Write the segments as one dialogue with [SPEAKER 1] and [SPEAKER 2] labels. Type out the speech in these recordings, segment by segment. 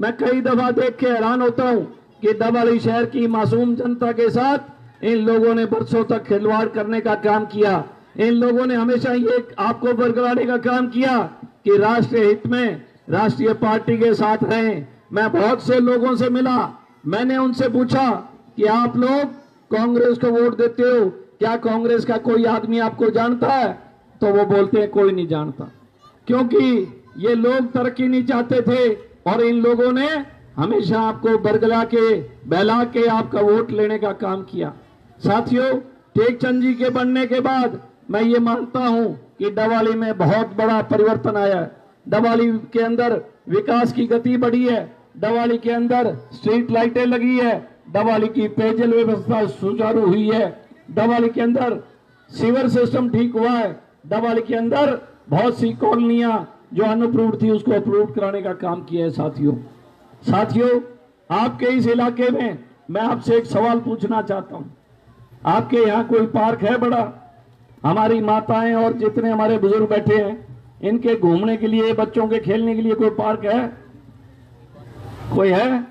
[SPEAKER 1] मैं कई दफा देख के हैरान होता हूं कि डबवाली शहर की मासूम जनता के साथ इन लोगों ने बरसों तक खिलवाड़ करने का काम किया। इन लोगों ने हमेशा ये आपको बरगलाने का काम किया कि राष्ट्रीय हित में राष्ट्रीय पार्टी के साथ रहें। मैं बहुत से लोगों से मिला, मैंने उनसे पूछा कि आप लोग कांग्रेस को वोट देते हो, क्या कांग्रेस का कोई आदमी आपको जानता है? तो वो बोलते हैं कोई नहीं जानता, क्योंकि ये लोग तरक्की नहीं चाहते थे और इन लोगों ने हमेशा आपको बरगला के बहला के आपका वोट लेने का काम किया। साथियों, टेकचंद जी के बनने के बाद मैं ये मानता हूं कि डबवाली में बहुत बड़ा परिवर्तन आया है। डबवाली के अंदर विकास की गति बढ़ी है, डबवाली के अंदर स्ट्रीट लाइटें लगी है, डबवाली की पेयजल व्यवस्था सुचारू हुई है, डबवाली के अंदर सीवर सिस्टम ठीक हुआ है, डबवाली के अंदर बहुत सी कॉलोनियां जो अनअप्रूव्ड थी उसको अप्रूव कराने का काम किया है। साथियों, आपके इस इलाके में मैं आपसे एक सवाल पूछना चाहता हूं। आपके यहाँ कोई पार्क है बड़ा? हमारी माताएं और जितने हमारे बुजुर्ग बैठे हैं, इनके घूमने के लिए, बच्चों के खेलने के लिए कोई पार्क है? कोई है?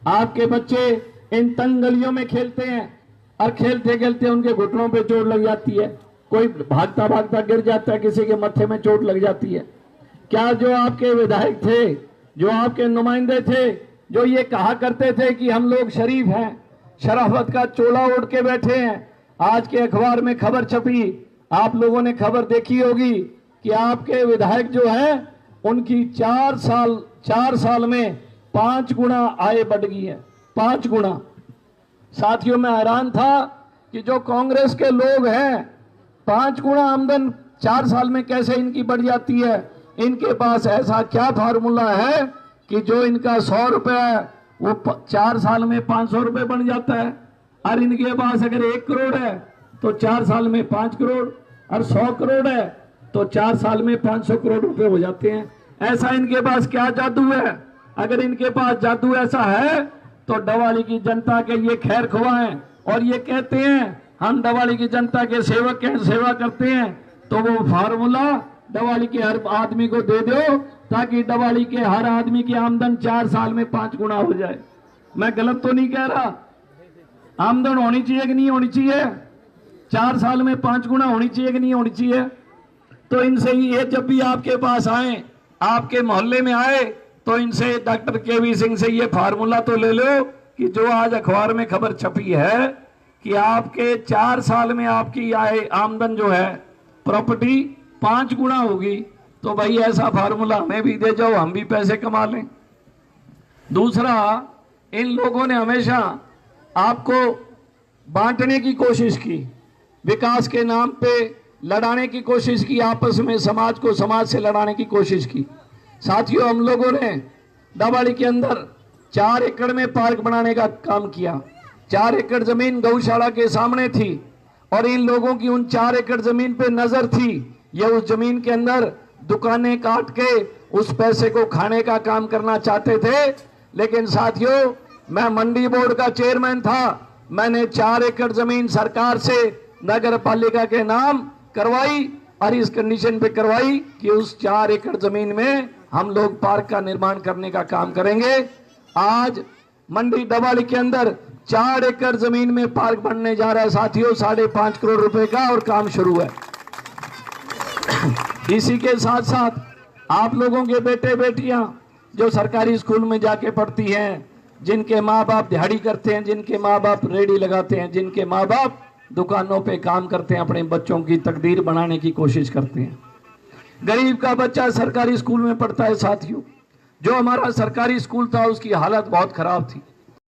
[SPEAKER 1] आपके बच्चे इन तंग गलियों में खेलते हैं और खेलते खेलते उनके घुटनों पे चोट लग जाती है, कोई भागता भागता गिर जाता है, किसी के मत्थे में चोट लग जाती है। क्या जो आपके विधायक थे, जो आपके नुमाइंदे थे, जो ये कहा करते थे कि हम लोग शरीफ हैं, शराफत का चोला ओढ़ के बैठे हैं, आज के अखबार में खबर छपी, आप लोगों ने खबर देखी होगी कि आपके विधायक जो है उनकी 4 साल में 5 गुना आय बढ़ गई है, 5 गुना। साथियों, मैं हैरान था कि जो कांग्रेस के लोग हैं 5 गुना आमदन 4 साल में कैसे इनकी बढ़ जाती है। इनके पास ऐसा क्या फार्मूला है कि जो इनका 100 रुपए है वो 4 साल में 500 रुपए बन जाता है, और इनके पास अगर 1 करोड़ है तो 4 साल में 5 करोड़, और 100 करोड़ है तो 4 साल में 500 करोड़ रुपए हो जाते हैं। ऐसा इनके पास क्या जादू है? अगर इनके पास जादू ऐसा है तो डबवाली की जनता के ये खैर ख्वाह हैं और ये कहते हैं हम डबवाली की जनता के सेवक हैं, सेवा करते हैं, तो वो फार्मूला डबवाली के हर आदमी को दे दो ताकि डबवाली के हर आदमी की आमदन 4 साल में 5 गुना हो जाए। मैं गलत तो नहीं कह रहा? आमदन होनी चाहिए कि नहीं होनी चाहिए? 4 साल में 5 गुना होनी चाहिए कि नहीं होनी चाहिए? तो इनसे ही ये जब भी आपके पास आए, आपके मोहल्ले में आए, तो इनसे डॉक्टर केवी सिंह से ये फार्मूला तो ले लो कि जो आज अखबार में खबर छपी है कि आपके 4 साल में आपकी आय आमदन जो है प्रॉपर्टी 5 गुना होगी, तो भाई ऐसा फार्मूला हमें भी दे जाओ, हम भी पैसे कमा लें। दूसरा, इन लोगों ने हमेशा आपको बांटने की कोशिश की, विकास के नाम पे लड़ाने की कोशिश की, आपस में समाज को समाज से लड़ाने की कोशिश की। साथियों, हम लोगों ने डबवाली के अंदर 4 एकड़ में पार्क बनाने का काम किया। 4 एकड़ जमीन गौशाला के सामने थी और इन लोगों की उन 4 एकड़ जमीन पे नजर थी। ये उस जमीन के अंदर दुकानें काट के उस पैसे को खाने का काम करना चाहते थे। लेकिन साथियों, मैं मंडी बोर्ड का चेयरमैन था, मैंने 4 एकड़ जमीन सरकार से नगर पालिका के नाम करवाई और इस कंडीशन पे करवाई कि उस 4 एकड़ जमीन में हम लोग पार्क का निर्माण करने का काम करेंगे। आज मंडी डबवाली के अंदर 4 एकड़ जमीन में पार्क बनने जा रहा है साथियों, 5.5 करोड़ रुपए का, और काम शुरू है। इसी के साथ साथ आप लोगों के बेटे बेटियां जो सरकारी स्कूल में जाके पढ़ती हैं, जिनके माँ बाप दिहाड़ी करते हैं, जिनके माँ बाप रेडी लगाते हैं, जिनके माँ बाप दुकानों पे काम करते हैं, अपने बच्चों की तकदीर बनाने की कोशिश करते हैं। गरीब का बच्चा सरकारी स्कूल में पढ़ता है साथियों। जो हमारा सरकारी स्कूल था उसकी हालत बहुत खराब थी।